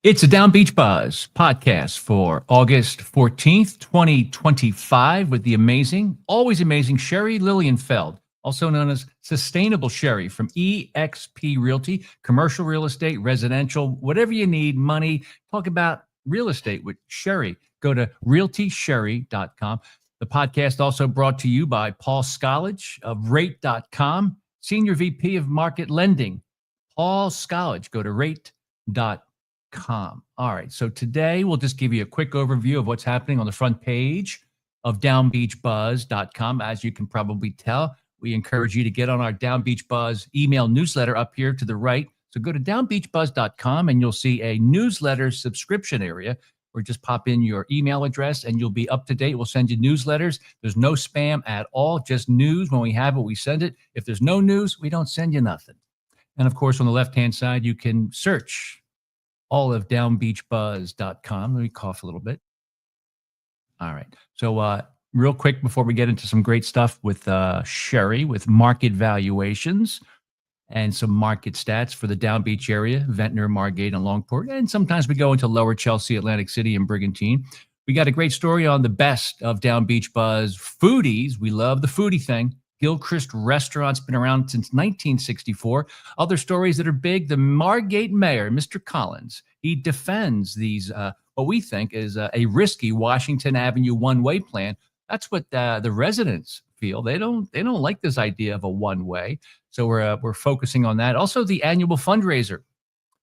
It's a Down Beach Buzz podcast for August 14th, 2025 with the amazing, always amazing Sherry Lilienfeld, also known as Sustainable Sherry from eXp Realty, commercial real estate, residential, whatever you need, money. Talk about real estate with Sherry. Go to realtysherry.com. The podcast also brought to you by Paul Scollage of rate.com, Senior VP of Market Lending. Paul Scollage, go to rate.com. All right. So today we'll just give you a quick overview of what's happening on the front page of DownbeachBUZZ.com. As you can probably tell, we encourage you to get on our Down Beach Buzz email newsletter up here to the right. So go to DownbeachBUZZ.com and you'll see a newsletter subscription area where just pop in your email address and you'll be up to date. We'll send you newsletters. There's no spam at all, just news. When we have it, we send it. If there's no news, we don't send you nothing. And of course, on the left-hand side, you can search all of DownbeachBUZZ.com. Let me cough a little bit. All right. So real quick before we get into some great stuff with Sherry, with market valuations and some market stats for the Down Beach area, Ventnor, Margate, and Longport. And sometimes we go into Lower Chelsea, Atlantic City, and Brigantine. We got a great story on the best of Down Beach Buzz foodies. We love the foodie thing. Gilchrist Restaurant's been around since 1964. Other stories that are big, the Margate mayor, Mr. Collins, he defends these, what we think is a risky Washington Avenue one-way plan. That's what the residents feel. They don't like this idea of a one-way. So we're focusing on that. Also, the annual fundraiser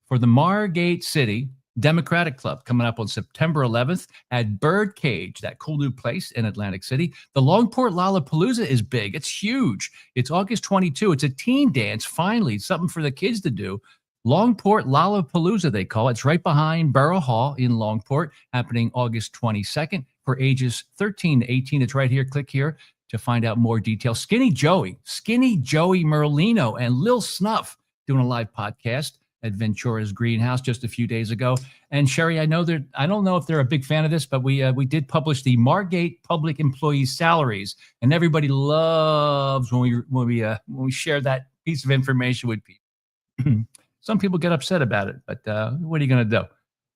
for the Margate City Democratic Club coming up on September 11th at Birdcage, that cool new place in Atlantic City. The Longport Lollapalooza is big. It's huge. It's August 22. It's a teen dance, finally, something for the kids to do. Longport Lollapalooza, they call it. It's right behind Borough Hall in Longport, happening August 22nd for ages 13 to 18. It's right here. Click here to find out more details. Skinny Joey Merlino, and Lil Snuff doing a live podcast at Ventura's Greenhouse just a few days ago. And Sherry, I don't know if they're a big fan of this, but we did publish the Margate public employees' salaries, and everybody loves when we share that piece of information with people. Some people get upset about it, but what are you going to do?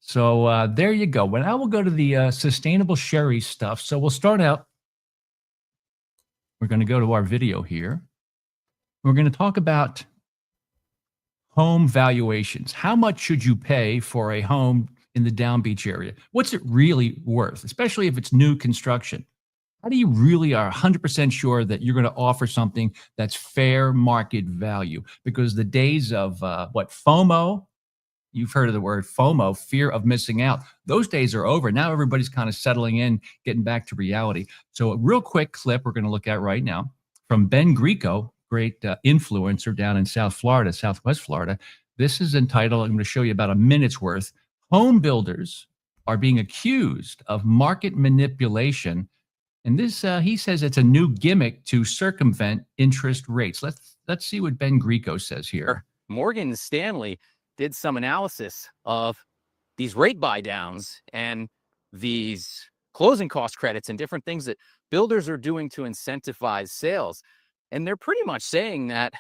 So there you go. Well, now we'll go to the Sustainable Sherry stuff. So we'll start out. We're going to go to our video here. We're going to talk about home valuations. How much should you pay for a home in the Down Beach area? What's it really worth, especially if it's new construction? How do you really are 100% sure that you're going to offer something that's fair market value? Because the days of FOMO, you've heard of the word FOMO, fear of missing out. Those days are over. Now everybody's kind of settling in, getting back to reality. So a real quick clip we're going to look at right now from Ben Greco, great influencer down in Southwest Florida. This is entitled, I'm going to show you about a minute's worth. Home builders are being accused of market manipulation. And this, he says it's a new gimmick to circumvent interest rates. Let's see what Ben Greco says here. Morgan Stanley did some analysis of these rate buy downs and these closing cost credits and different things that builders are doing to incentivize sales. And they're pretty much saying that,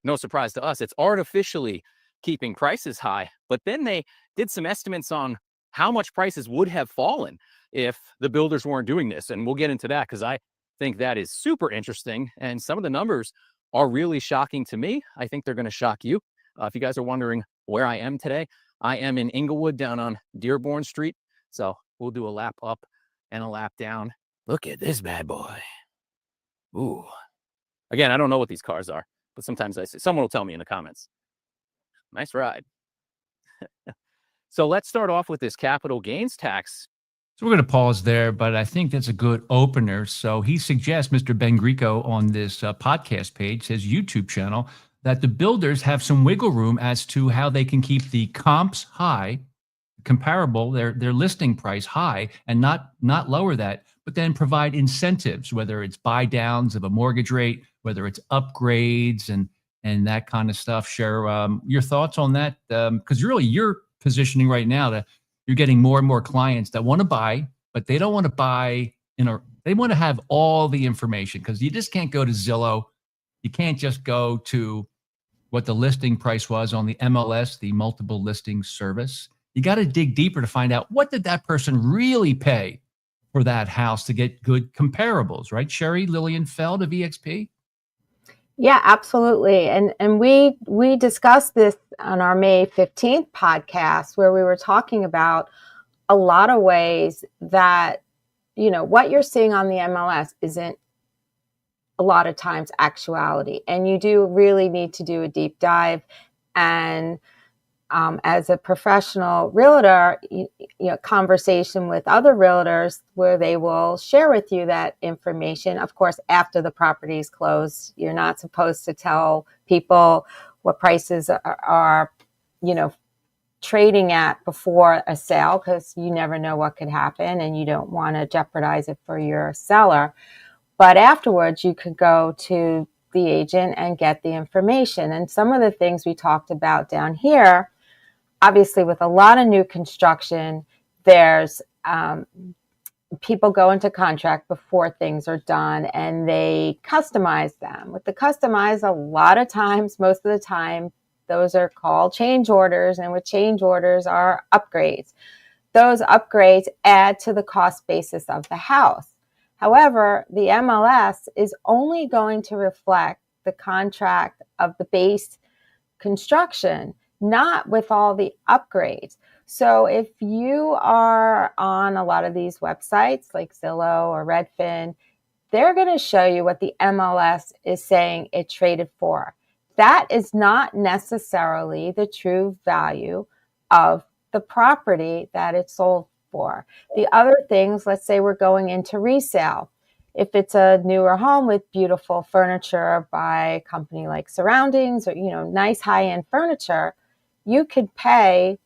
no surprise to us, it's artificially keeping prices high. But then they did some estimates on how much prices would have fallen if the builders weren't doing this. And we'll get into that because I think that is super interesting. And some of the numbers are really shocking to me. I think they're going to shock you. If you guys are wondering where I am today, I am in Inglewood down on Dearborn Street. So we'll do a lap up and a lap down. Look at this bad boy. Ooh. Again, I don't know what these cars are, but sometimes I see, someone will tell me in the comments. Nice ride. So let's start off with this capital gains tax. So we're going to pause there, but I think that's a good opener. So he suggests, Mr. Ben Greco on this podcast page, his YouTube channel, that the builders have some wiggle room as to how they can keep the comps high, comparable, their listing price high, and not lower that, but then provide incentives, whether it's buy downs of a mortgage rate, whether it's upgrades and that kind of stuff. Share your thoughts on that, because really you're positioning right now that you're getting more and more clients that want to buy, but they don't want to buy they want to have all the information, because you just can't go to Zillow. You can't just go to what the listing price was on the MLS, the multiple listing service. you got to dig deeper to find out what did that person really pay for that house to get good comparables, right? Sherry Lillian Feld of EXP. Yeah, absolutely. And we discussed this on our May 15th podcast, where we were talking about a lot of ways that, what you're seeing on the MLS isn't a lot of times actuality. And you do really need to do a deep dive. And as a professional realtor, conversation with other realtors where they will share with you that information. Of course, after the property is closed, you're not supposed to tell people what prices are trading at before a sale, because you never know what could happen and you don't want to jeopardize it for your seller. But afterwards, you could go to the agent and get the information. And some of the things we talked about down here, obviously with a lot of new construction, there's people go into contract before things are done and they customize them. With the customize, a lot of times, most of the time, those are called change orders, and with change orders are upgrades. Those upgrades add to the cost basis of the house. However, the MLS is only going to reflect the contract of the base construction, not with all the upgrades. So if you are on a lot of these websites like Zillow or Redfin, they're going to show you what the MLS is saying it traded for. That is not necessarily the true value of the property that it's sold for. The other things, let's say we're going into resale. If it's a newer home with beautiful furniture by a company like Surroundings or, nice high-end furniture, you could pay,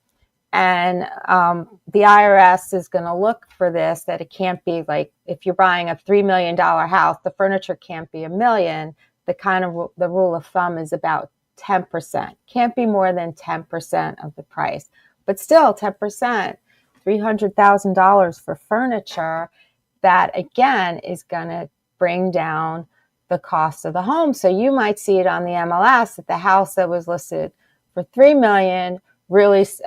and the IRS is going to look for this, that it can't be like, if you're buying a $3 million house, the furniture can't be $1 million. The rule of thumb is about 10%. Can't be more than 10% of the price. But still, 10%, $300,000 for furniture, that again is going to bring down the cost of the home. So you might see it on the MLS that the house that was listed for $3 million really is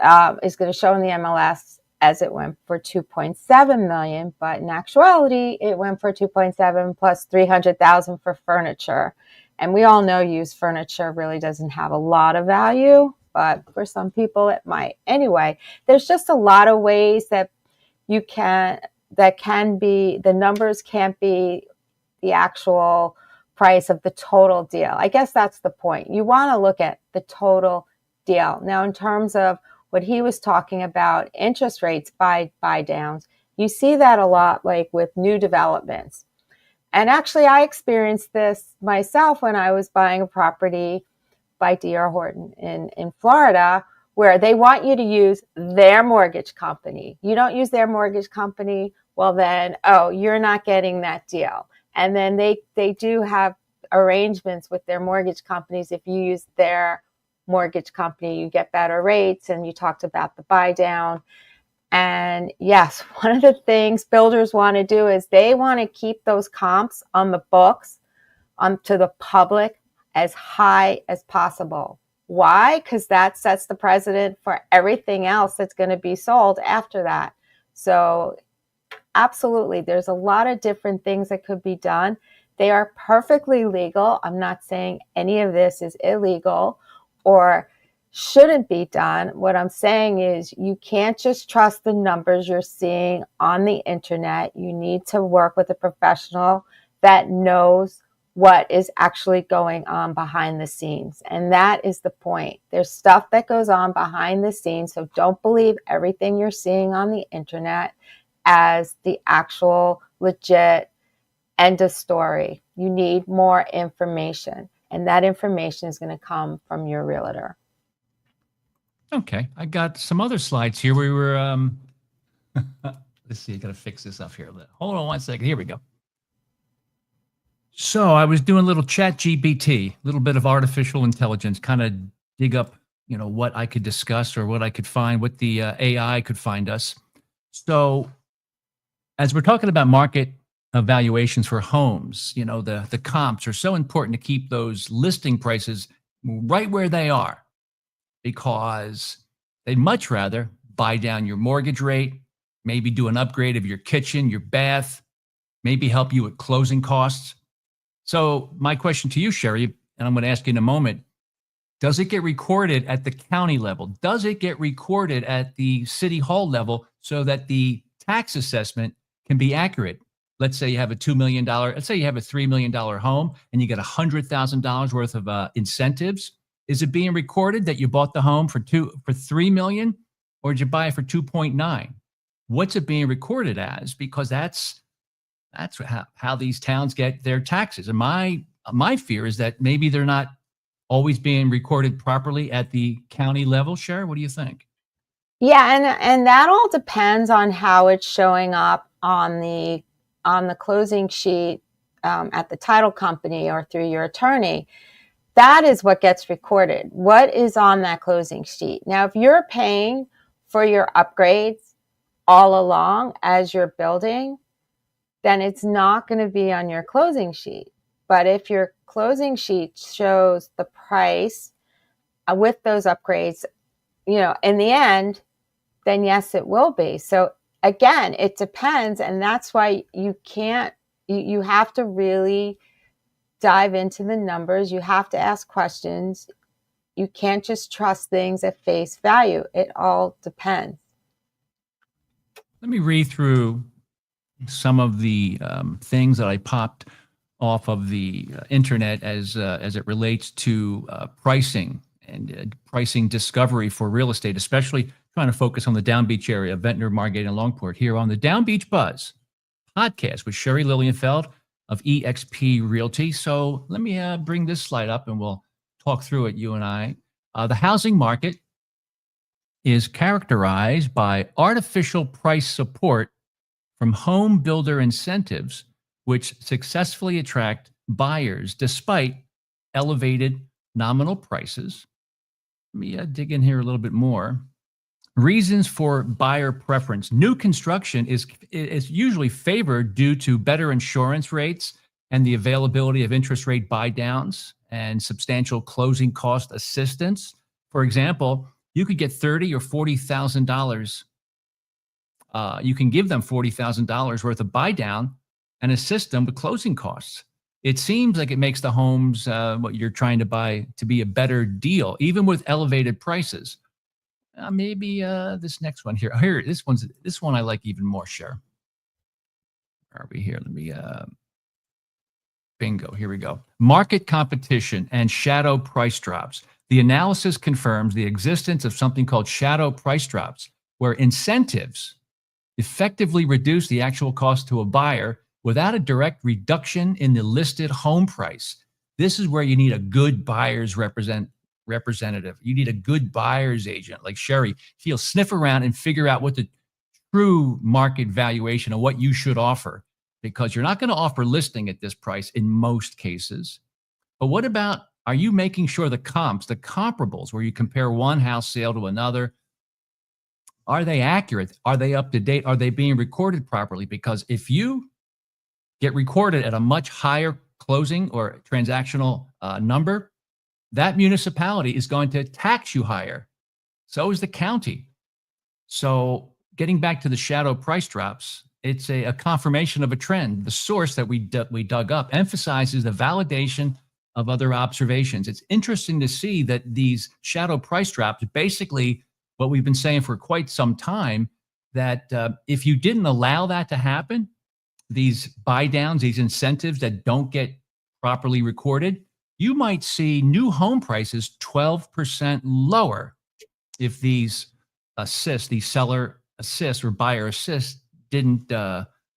going to show in the MLS as it went for $2.7 million, but in actuality, it went for $2.7 plus $300,000 for furniture. And we all know used furniture really doesn't have a lot of value, but for some people it might. Anyway, there's just a lot of ways that the numbers can't be the actual price of the total deal. I guess that's the point. You want to look at the total deal. Now, in terms of what he was talking about, interest rates buy downs, you see that a lot, like with new developments. And actually, I experienced this myself when I was buying a property by D.R. Horton in Florida, where they want you to use their mortgage company. You don't use their mortgage company, well then, you're not getting that deal. And then they do have arrangements with their mortgage companies. If you use their mortgage company, you get better rates. And you talked about the buy down. And yes, one of the things builders want to do is they want to keep those comps on the books to the public as high as possible. Why? Because that sets the precedent for everything else that's going to be sold after that. So absolutely, there's a lot of different things that could be done. They are perfectly legal. I'm not saying any of this is illegal or shouldn't be done. What I'm saying is you can't just trust the numbers you're seeing on the internet. You need to work with a professional that knows what is actually going on behind the scenes. And that is the point. There's stuff that goes on behind the scenes. So don't believe everything you're seeing on the internet as the actual legit end of story. You need more information. And that information is going to come from your realtor. Okay, I got some other slides here. We were, let's see, I got to fix this up here. Hold on one second. Here we go. So I was doing a little chat GPT, a little bit of artificial intelligence, kind of dig up, what I could discuss or what I could find, what the AI could find us. So as we're talking about market evaluations for homes, the comps are so important to keep those listing prices right where they are, because they'd much rather buy down your mortgage rate, maybe do an upgrade of your kitchen, your bath, maybe help you with closing costs. So my question to you, Sherry, and I'm going to ask you in a moment, does it get recorded at the county level? Does it get recorded at the city hall level so that the tax assessment can be accurate? Let's say you have a $2 million, let's say you have a $3 million home and you get $100,000 worth of incentives. Is it being recorded that you bought the home for $3 million, or did you buy it for 2.9? What's it being recorded as? Because that's how these towns get their taxes. And my fear is that maybe they're not always being recorded properly at the county level. Sherry, what do you think? Yeah, and that all depends on how it's showing up on the closing sheet at the title company or through your attorney. That is what gets recorded. What is on that closing sheet? Now, if you're paying for your upgrades all along as you're building, then it's not going to be on your closing sheet. But if your closing sheet shows the price with those upgrades, in the end, then yes, it will be. So again, it depends. And that's why you have to really dive into the numbers. You have to ask questions. You can't just trust things at face value. It all depends. Let me read through some of the things that I popped off of the internet as it relates to pricing and pricing discovery for real estate, especially trying to focus on the Down Beach area, Ventnor, Margate, and Longport, here on the Down Beach Buzz podcast with Sherry Lilienfeld of eXp Realty. So let me bring this slide up and we'll talk through it, you and I. The housing market is characterized by artificial price support from home builder incentives, which successfully attract buyers despite elevated nominal prices. Let me dig in here a little bit more. Reasons for buyer preference. New construction is usually favored due to better insurance rates and the availability of interest rate buy downs and substantial closing cost assistance. For example, you could get $30,000 or $40,000. You can give them $40,000 worth of buy down and assist them with closing costs. It seems like it makes the homes what you're trying to buy to be a better deal, even with elevated prices. Maybe this next one here. This one I like even more, Cher. Where are we here? Let me, bingo, here we go. Market competition and shadow price drops. The analysis confirms the existence of something called shadow price drops, where incentives effectively reduce the actual cost to a buyer without a direct reduction in the listed home price. This is where you need a good buyer's representative. You need a good buyer's agent like Sherry. She'll sniff around and figure out what the true market valuation of what you should offer, because you're not going to offer listing at this price in most cases. But what about, are you making sure the comps, the comparables, where you compare one house sale to another, are they accurate? Are they up to date? Are they being recorded properly? Because if you get recorded at a much higher closing or transactional number, that municipality is going to tax you higher. So is the county. So getting back to the shadow price drops, it's a confirmation of a trend. The source that we dug up emphasizes the validation of other observations. It's interesting to see that these shadow price drops, basically what we've been saying for quite some time, that if you didn't allow that to happen, these buy downs, these incentives that don't get properly recorded, you might see new home prices 12% lower if these assists, these seller assists or buyer assists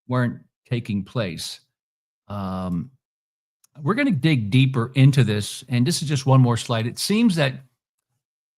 weren't taking place. We're going to dig deeper into this, and this is just one more slide. It seems that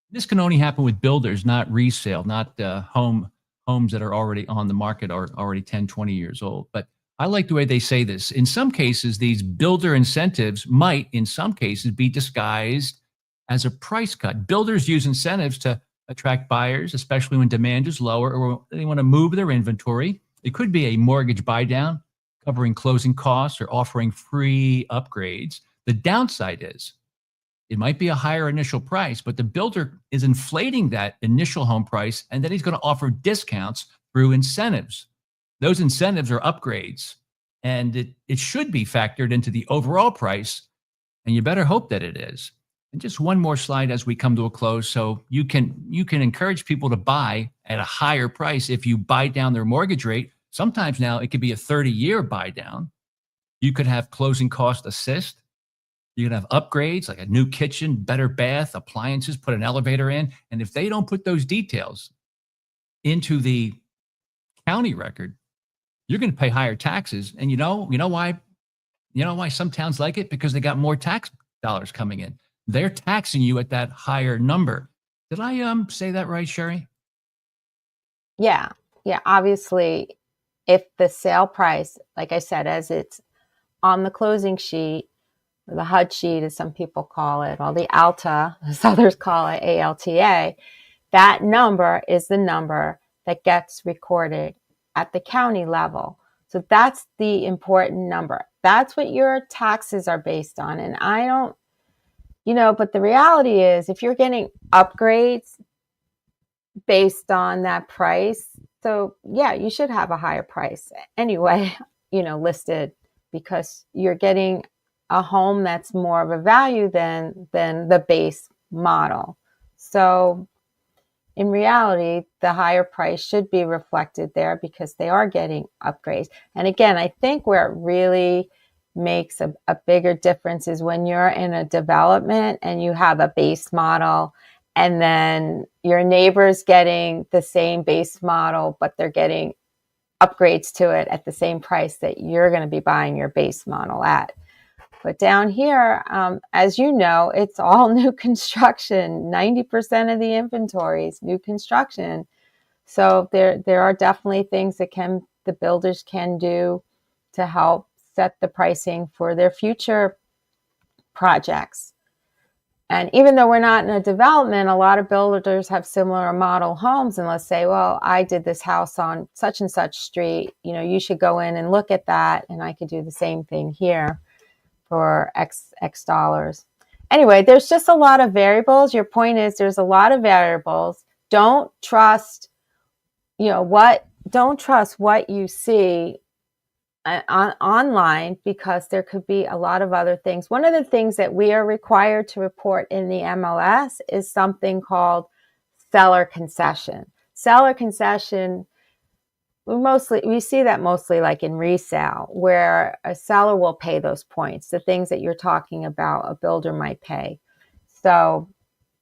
this can only happen with builders, not resale, not homes that are already on the market or already 10, 20 years old. But I like the way they say this. In some cases, these builder incentives might, in some cases, be disguised as a price cut. Builders use incentives to attract buyers, especially when demand is lower or they want to move their inventory. It could be a mortgage buy down, covering closing costs or offering free upgrades. The downside is It might be a higher initial price, but the builder is inflating that initial home price, and then he's going to offer discounts through incentives. Those incentives are upgrades, and it should be factored into the overall price, and you better hope that it is. And just one more slide as we come to a close, so you can encourage people to buy at a higher price if you buy down their mortgage rate. Sometimes now it could be a 30-year buy down. You could have closing cost assist. You can have upgrades like a new kitchen, better bath, appliances, put an elevator in. And if they don't put those details into the county record, you're going to pay higher taxes. And you know why? You know why some towns like it? Because they got more tax dollars coming in. They're taxing you at that higher number. Did I say that right, Sherry? Yeah. Obviously, if the sale price, like I said, as it's on the closing sheet, or the HUD sheet, as some people call it, or the ALTA, as others call it, ALTA, that number is the number that gets recorded at the county level. So that's the important number. That's what your taxes are based on. And I don't, but the reality is if you're getting upgrades based on that price, so yeah, you should have a higher price anyway, listed, because you're getting a home that's more of a value than the base model. So in reality, the higher price should be reflected there because they are getting upgrades. And again, I think where it really makes a bigger difference is when you're in a development and you have a base model and then your neighbor's getting the same base model, but they're getting upgrades to it at the same price that you're going to be buying your base model at. But down here, as you know, it's all new construction. 90% of the inventory is new construction. So there are definitely things that the builders can do to help set the pricing for their future projects. And even though we're not in a development, a lot of builders have similar model homes. And let's say, well, I did this house on such and such street. You should go in and look at that. And I could do the same thing here for X dollars. Anyway, there's just a lot of variables. Your point is there's a lot of variables. Don't trust, don't trust what you see online, because there could be a lot of other things. One of the things that we are required to report in the MLS is something called seller concession. Seller concession, we see that mostly like in resale, where a seller will pay those points, the things that you're talking about, a builder might pay. So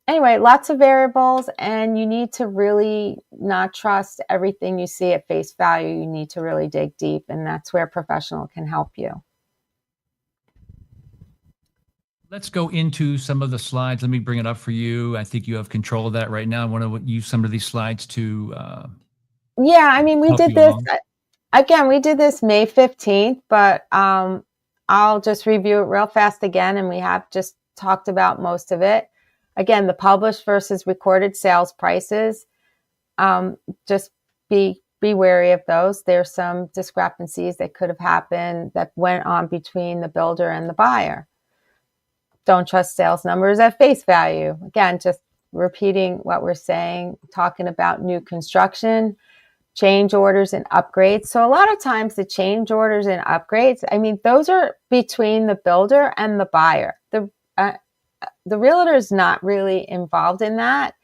anyway, lots of variables, and you need to really not trust everything you see at face value. You need to really dig deep, and that's where a professional can help you. Let's go into some of the slides. Let me bring it up for you. I think you have control of that right now. I want to use some of these slides to yeah, I mean, we did this again. We did this May 15th, but I'll just review it real fast again, and we have just talked about most of it. Again, the published versus recorded sales prices. Just be wary of those. There's some discrepancies that could have happened that went on between the builder and the buyer. Don't trust sales numbers at face value. Again, just repeating what we're saying, talking about new construction, change orders and upgrades. So a lot of times the change orders and upgrades, I mean, those are between the builder and the buyer. The realtor is not really involved in that.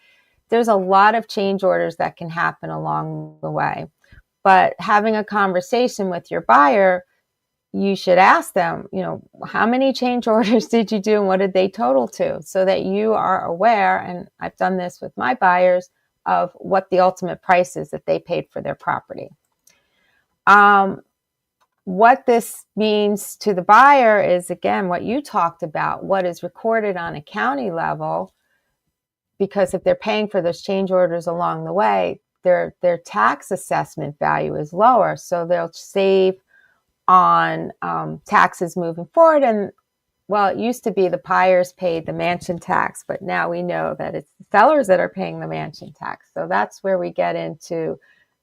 There's a lot of change orders that can happen along the way. But having a conversation with your buyer, you should ask them, how many change orders did you do and what did they total to? So that you are aware, and I've done this with my buyers, of what the ultimate price is that they paid for their property. What this means to the buyer is, again, what you talked about, what is recorded on a county level, because if they're paying for those change orders along the way, their tax assessment value is lower. So they'll save on taxes moving forward. And well, it used to be the buyers paid the mansion tax, but now we know that it's the sellers that are paying the mansion tax. So that's where we get into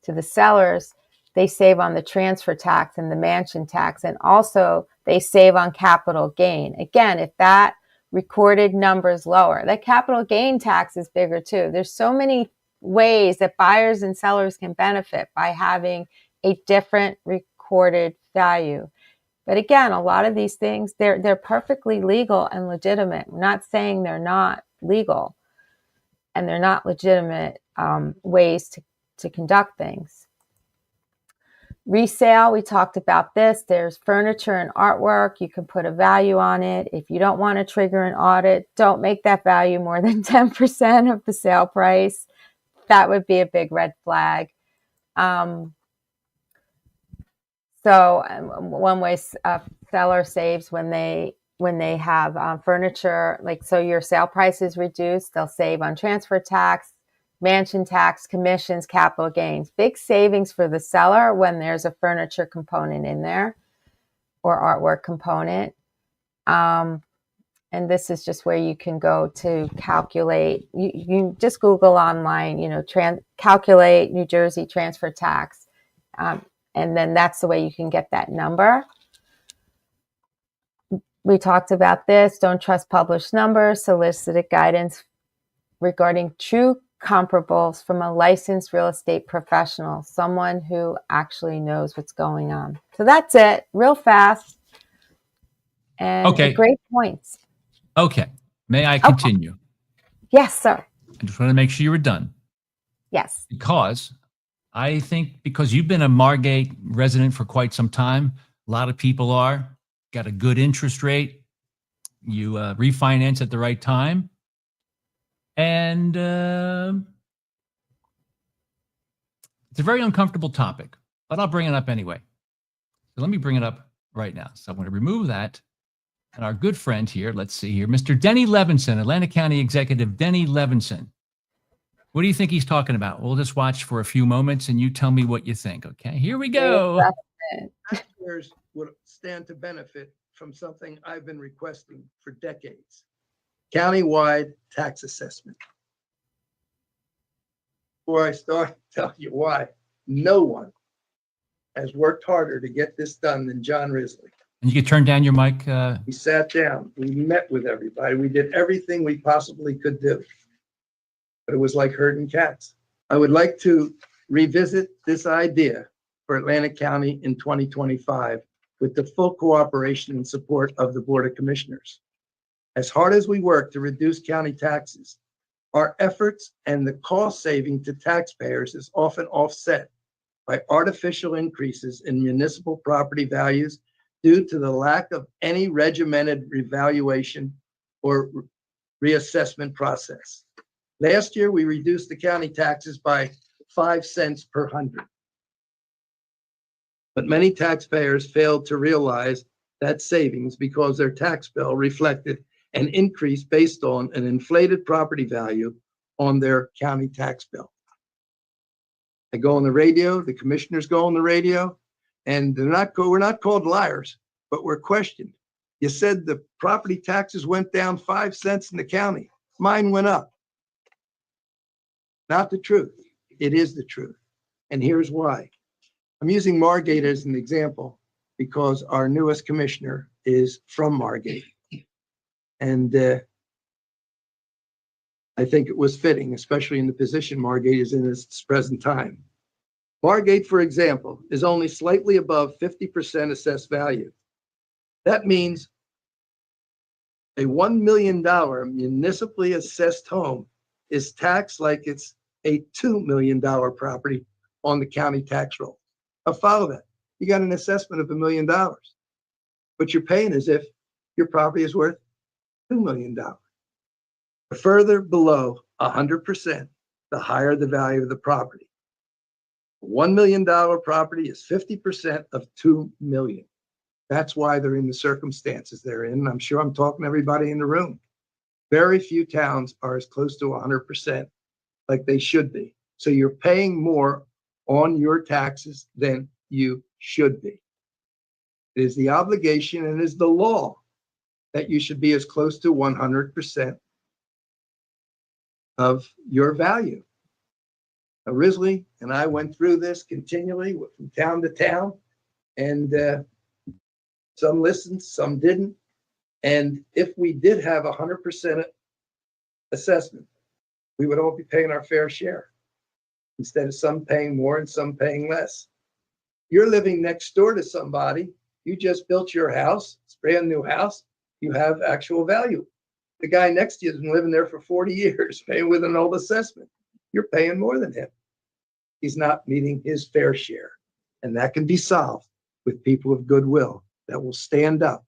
the sellers. They save on the transfer tax and the mansion tax, and also they save on capital gain. Again, if that recorded numbers lower. That capital gain tax is bigger too. There's so many ways that buyers and sellers can benefit by having a different recorded value. But again, a lot of these things, they're perfectly legal and legitimate. We're not saying they're not legal and they're not legitimate ways to conduct things. Resale, we talked about this. There's furniture and artwork. You can put a value on it. If you don't want to trigger an audit, don't make that value more than 10% of the sale price. That would be a big red flag. So one way a seller saves when they have furniture, like, so your sale price is reduced, they'll save on transfer tax, mansion tax, commissions, capital gains. Big savings for the seller when there's a furniture component in there or artwork component. And this is just where you can go to calculate. You just Google online, calculate New Jersey transfer tax. And then that's the way you can get that number. We talked about this. Don't trust published numbers. Solicited guidance regarding true comparables from a licensed real estate professional, someone who actually knows what's going on. So that's it, real fast. And great points. Okay. May I continue? Okay. Yes, sir. I just want to make sure you were done. Yes. Because I think because you've been a Margate resident for quite some time, a lot of people are, got a good interest rate, you refinance at the right time, and it's a very uncomfortable topic, but I'll bring it up anyway. So let me bring it up right now. So I'm going to remove that. And our good friend here, let's see here, Mr. Denny Levinson, Atlantic County Executive Denny Levinson. What do you think he's talking about? We'll just watch for a few moments and you tell me what you think, okay? Here we go. Taxpayers would stand to benefit from something I've been requesting for decades. Countywide tax assessment. Before I start, I'll tell you why. No one has worked harder to get this done than John Risley. And you could turn down your mic. We sat down, we met with everybody, we did everything we possibly could do. But it was like herding cats. I would like to revisit this idea for Atlantic County in 2025 with the full cooperation and support of the Board of Commissioners. As hard as we work to reduce county taxes, our efforts and the cost saving to taxpayers is often offset by artificial increases in municipal property values due to the lack of any regimented revaluation or reassessment process. Last year, we reduced the county taxes by 5 cents per hundred. But many taxpayers failed to realize that savings because their tax bill reflected an increase based on an inflated property value on their county tax bill. I go on the radio, the commissioners go on the radio, and we're not called liars, but we're questioned. You said the property taxes went down 5 cents in the county. Mine went up. Not the truth. It is the truth. And here's why. I'm using Margate as an example because our newest commissioner is from Margate. And I think it was fitting, especially in the position Margate is in its present time. Margate, for example, is only slightly above 50% assessed value. That means a $1 million municipally assessed home is taxed like it's a $2 million property on the county tax roll. Now follow that. You got an assessment of $1 million, but you're paying as if your property is worth $2 million. The further below 100%, the higher the value of the property. A $1 million property is 50% of $2 million. That's why they're in the circumstances they're in. I'm sure I'm talking to everybody in the room. Very few towns are as close to 100% like they should be. So you're paying more on your taxes than you should be. It is the obligation and it is the law that you should be as close to 100% of your value. Now, Risley and I went through this continually from town to town, and some listened, some didn't. And if we did have 100% assessment, we would all be paying our fair share instead of some paying more and some paying less. You're living next door to somebody. You just built your house. It's a brand new house. You have actual value. The guy next to you has been living there for 40 years, paying with an old assessment. You're paying more than him. He's not meeting his fair share. And that can be solved with people of goodwill that will stand up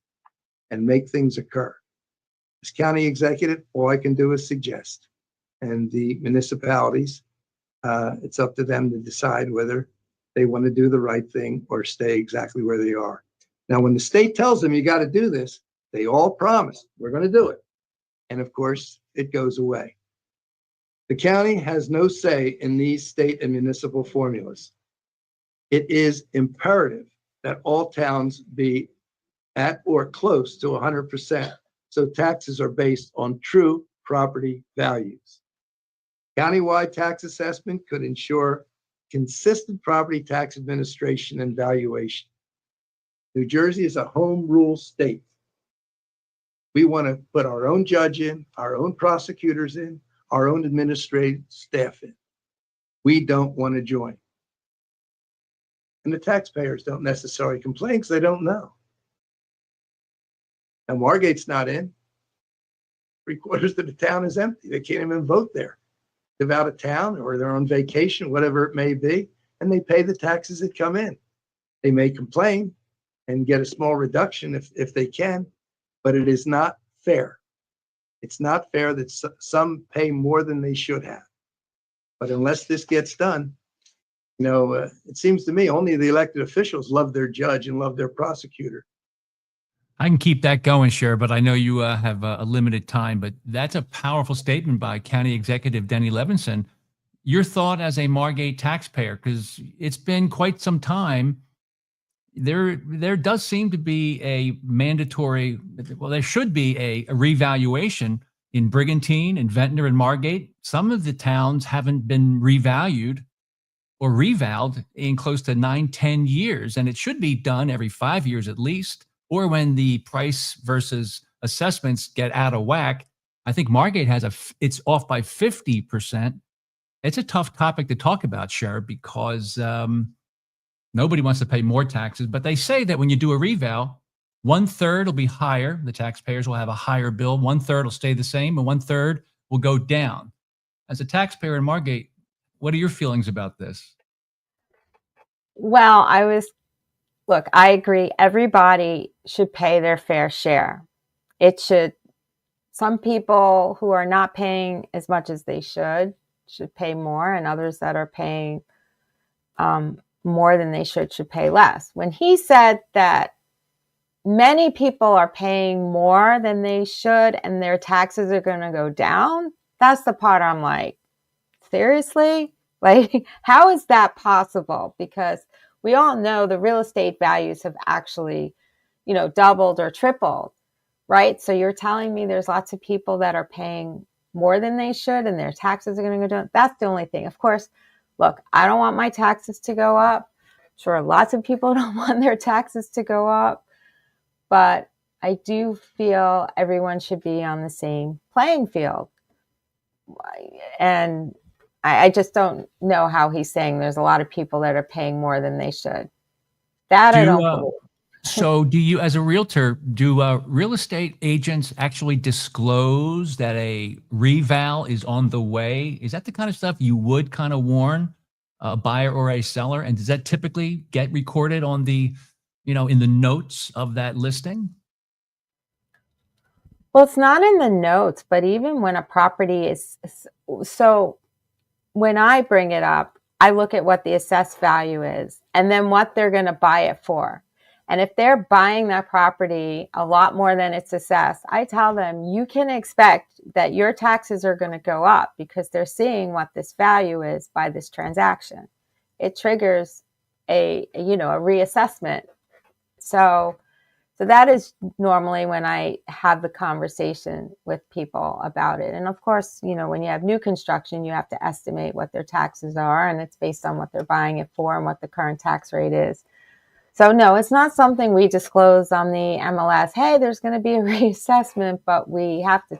and make things occur. As county executive, all I can do is suggest. And the municipalities, it's up to them to decide whether they want to do the right thing or stay exactly where they are. Now, when the state tells them you got to do this, they all promise we're going to do it. And of course, it goes away. The county has no say in these state and municipal formulas. It is imperative that all towns be at or close to 100%. So taxes are based on true property values. Countywide tax assessment could ensure consistent property tax administration and valuation. New Jersey is a home rule state. We want to put our own judge in, our own prosecutors in, our own administrative staff in. We don't want to join. And the taxpayers don't necessarily complain because they don't know. Now, Margate's not in. 3/4 of the town is empty. They can't even vote there. They're out of town or they're on vacation, whatever it may be, and they pay the taxes that come in. They may complain and get a small reduction if they can, but it is not fair. It's not fair that some pay more than they should have. But unless this gets done, it seems to me only the elected officials love their judge and love their prosecutor. I can keep that going, Sheriff, but I know you have a limited time. But that's a powerful statement by County Executive Denny Levinson. Your thought as a Margate taxpayer, because it's been quite some time. There does seem to be a mandatory, well, there should be a revaluation in Brigantine and Ventnor and Margate. Some of the towns haven't been revalued or revaled in close to 9-10 years, and it should be done every 5 years at least. Or when the price versus assessments get out of whack. I think Margate it's off by 50%. It's a tough topic to talk about, Sheriff, because nobody wants to pay more taxes. But they say that when you do a reval, 1/3 will be higher. The taxpayers will have a higher bill. 1/3 will stay the same, and 1/3 will go down. As a taxpayer in Margate, what are your feelings about this? Well, look, I agree. Everybody should pay their fair share. Some people who are not paying as much as they should pay more, and others that are paying more than they should pay less. When he said that many people are paying more than they should and their taxes are going to go down, that's the part I'm like, seriously? Like, how is that possible? Because we all know the real estate values have actually, doubled or tripled, right? So you're telling me there's lots of people that are paying more than they should and their taxes are going to go down. That's the only thing. Of course, look, I don't want my taxes to go up. Sure, lots of people don't want their taxes to go up, but I do feel everyone should be on the same playing field. And I just don't know how he's saying there's a lot of people that are paying more than they should. That I don't believe. So do you, as a realtor, do real estate agents actually disclose that a reval is on the way? Is that the kind of stuff you would kind of warn a buyer or a seller? And does that typically get recorded on the, in the notes of that listing? Well, it's not in the notes, but even when a property when I bring it up, I look at what the assessed value is and then what they're going to buy it for. And if they're buying that property a lot more than it's assessed, I tell them you can expect that your taxes are going to go up because they're seeing what this value is by this transaction. It triggers a reassessment. So that is normally when I have the conversation with people about it. And of course, when you have new construction, you have to estimate what their taxes are, and it's based on what they're buying it for and what the current tax rate is. So no, it's not something we disclose on the MLS. Hey, there's going to be a reassessment, but we have to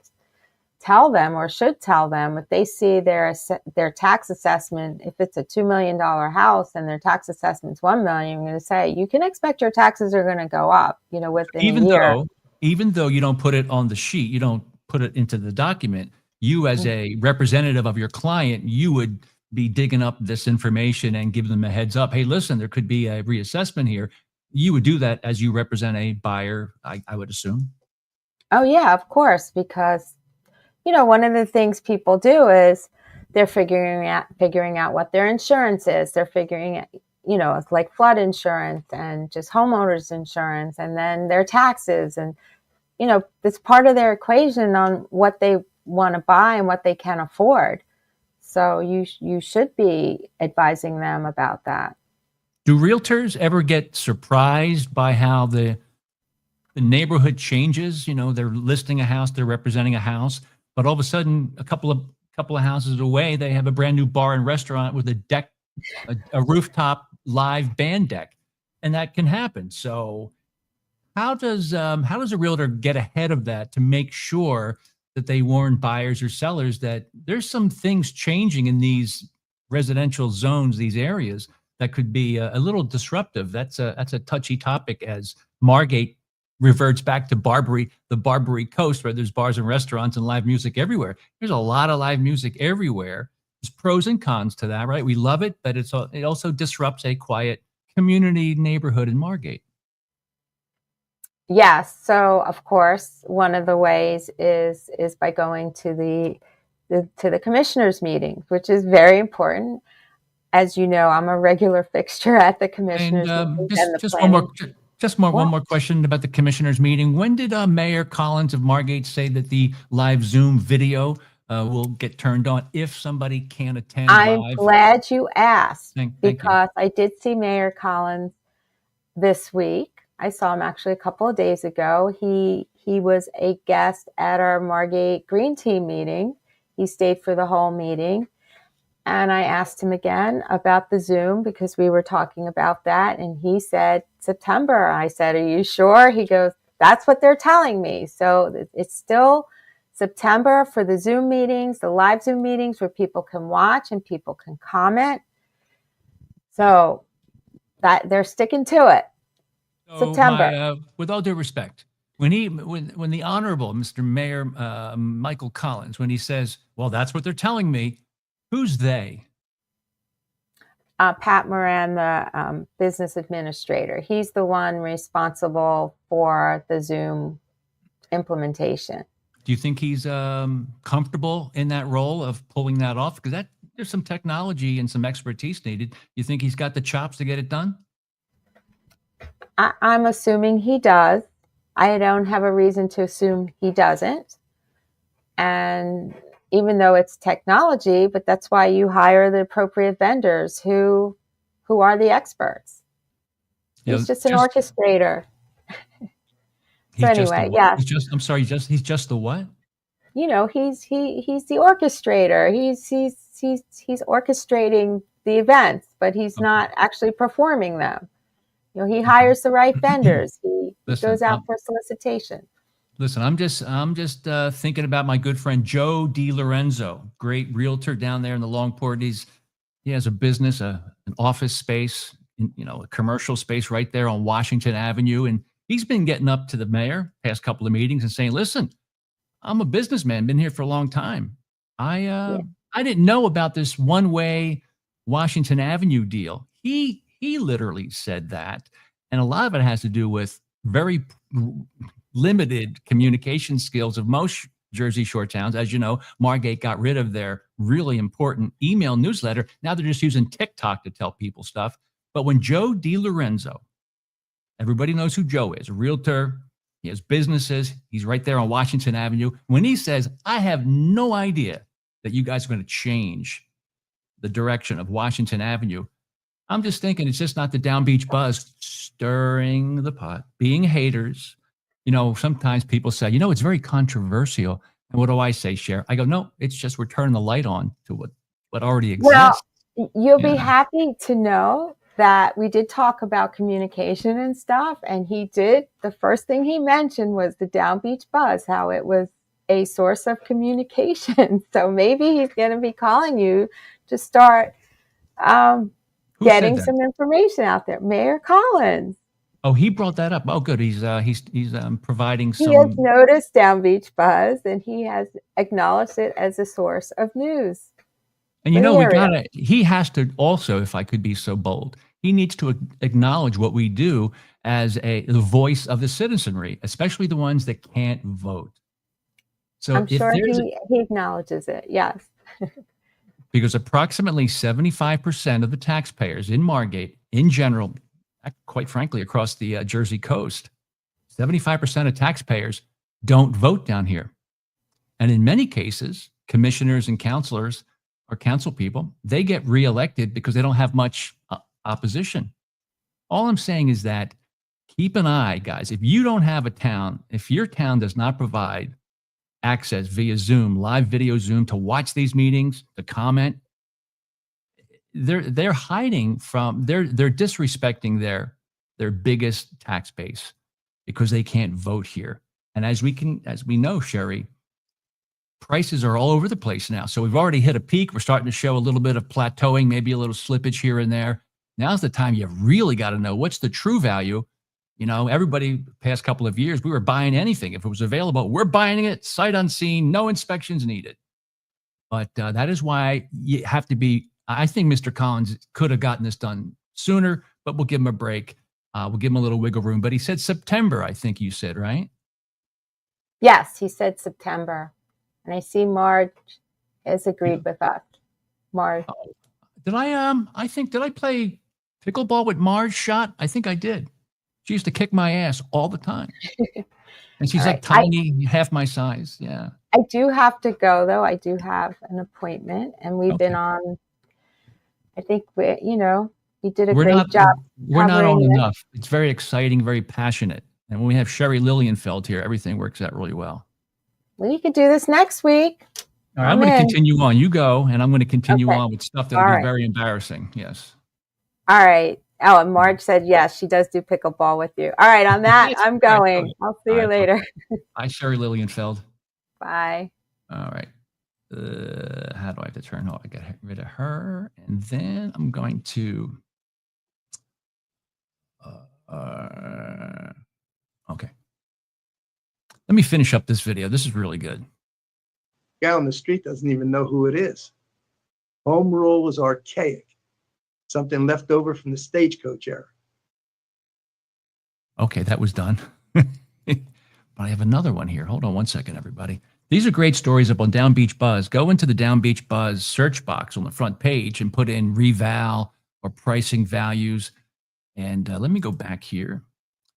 tell them, or should tell them, if they see their tax assessment, if it's a $2 million house and their tax assessment's $1 million, I'm going to say, you can expect your taxes are going to go up, within a year. Even though you don't put it on the sheet, you don't put it into the document, you as a representative of your client, you would be digging up this information and give them a heads up. Hey, listen, there could be a reassessment here. You would do that as you represent a buyer, I would assume. Oh yeah, of course, because one of the things people do is they're figuring out what their insurance is. They're figuring out, it's like flood insurance and just homeowners insurance, and then their taxes, and it's part of their equation on what they want to buy and what they can afford. So you should be advising them about that. Do realtors ever get surprised by how the neighborhood changes? They're listing a house, they're representing a house, but all of a sudden, a couple of houses away, they have a brand new bar and restaurant with a deck, a rooftop live band deck, and that can happen. So, how does a realtor get ahead of that to make sure that they warn buyers or sellers that there's some things changing in these residential zones, these areas, that could be a little disruptive? That's a touchy topic, as Margate reverts back to the Barbary Coast, where there's bars and restaurants and live music everywhere. There's a lot of live music everywhere. There's pros and cons to that, right? We love it, but it also disrupts a quiet community neighborhood in Margate. Yes. So of course, one of the ways is by going to the commissioners meetings, which is very important. As you know, I'm a regular fixture at the commissioners meetings. One more question about the commissioners meeting. When did Mayor Collins of Margate say that the live Zoom video will get turned on if somebody can't attend live? I'm glad you asked, because you. I did see Mayor Collins this week. I saw him actually a couple of days ago. He was a guest at our Margate Green Team meeting. He stayed for the whole meeting. And I asked him again about the Zoom, because we were talking about that. And he said, September. I said, are you sure? He goes, that's what they're telling me. So it's still September for the Zoom meetings, the live Zoom meetings where people can watch and people can comment. So that they're sticking to it. September. With all due respect, when the Honorable Mr. Mayor Michael Collins, when he says, well, that's what they're telling me, who's they? Pat Moran, the business administrator. He's the one responsible for the Zoom implementation. Do you think he's comfortable in that role of pulling that off? Because there's some technology and some expertise needed. You think he's got the chops to get it done? I'm assuming he does. I don't have a reason to assume he doesn't. And even though it's technology, but that's why you hire the appropriate vendors who are the experts. He's just an orchestrator. So anyway, yeah. He's just the what? He's the orchestrator. He's orchestrating the events, but he's not actually performing them. He hires the right vendors. He goes out for solicitation. Listen, I'm just thinking about my good friend Joe DiLorenzo, great realtor down there in the Longport. He has a business, an office space, a commercial space right there on Washington Avenue, and he's been getting up to the mayor past couple of meetings and saying, "Listen, I'm a businessman, been here for a long time. I didn't know about this one-way Washington Avenue deal." He literally said that, and a lot of it has to do with very limited communication skills of most Jersey Shore towns. As you know, Margate got rid of their really important email newsletter. Now they're just using TikTok to tell people stuff. But when Joe DiLorenzo, everybody knows who Joe is, a realtor, he has businesses, he's right there on Washington Avenue. When he says, I have no idea that you guys are going to change the direction of Washington Avenue, I'm just thinking it's just not the DownbeachBUZZ stirring the pot, being haters. Sometimes people say, it's very controversial. And what do I say, Cher? I go, no, it's just we're turning the light on to what already exists. Well, you'll be happy to know that we did talk about communication and stuff. And the first thing he mentioned was the DownbeachBUZZ, how it was a source of communication. So maybe he's going to be calling you to start getting some information out there. Mayor Collins. Oh, he brought that up. Oh, good. He's providing some. He has noticed DownbeachBUZZ, and he has acknowledged it as a source of news. And he has to also, if I could be so bold, he needs to acknowledge what we do as the voice of the citizenry, especially the ones that can't vote. So I'm sure he acknowledges it. Yes. Because approximately 75% of the taxpayers in Margate, in general, quite frankly, across the Jersey coast, 75% of taxpayers don't vote down here. And in many cases, commissioners and councilors or council people, they get reelected because they don't have much opposition. All I'm saying is that keep an eye, guys. If you don't have a town, if your town does not provide access via Zoom, live video Zoom, to watch these meetings, to comment, they're hiding from, they're disrespecting their biggest tax base because they can't vote here. And as we know, Sherry, prices are all over the place now. So we've already hit a peak. We're starting to show a little bit of plateauing, maybe a little slippage here and there. Now's the time you really got to know what's the true value. You know, everybody past couple of years, we were buying anything. If it was available, we're buying it, sight unseen, no inspections needed. But that is why you have to be, I think Mr. Collins could have gotten this done sooner, but we'll give him a break. We'll give him a little wiggle room. But he said September, I think you said, right? Yes, he said September. And I see Marge has agreed with us. Marge. Did I play pickleball with Marge Shot? I think I did. She used to kick my ass all the time. And she's like tiny, half my size. Yeah. I do have to go, though. I do have an appointment. And we've been on, I think, we did a great job. We're not on enough. It's very exciting, very passionate. And when we have Sherry Lilienfeld here, everything works out really well. Well, you could do this next week. All right, I'm going to continue on. You go, and I'm going to continue on with stuff that will be very embarrassing. Yes. All right. Oh, and Marge said, yes, she does do pickleball with you. All right, on that, I'm going. I'll see you later. Bye, Sherry Lilienfeld. Bye. All right. How do I have to turn? Oh, I got rid of her. And then I'm going to... okay. Let me finish up this video. This is really good. Guy on the street doesn't even know who it is. Home rule was archaic, something left over from the stagecoach era. Okay, that was done. But I have another one here. Hold on one second, everybody. These are great stories up on DownbeachBUZZ. Go into the DownbeachBUZZ search box on the front page and put in reval or pricing values. And let me go back here.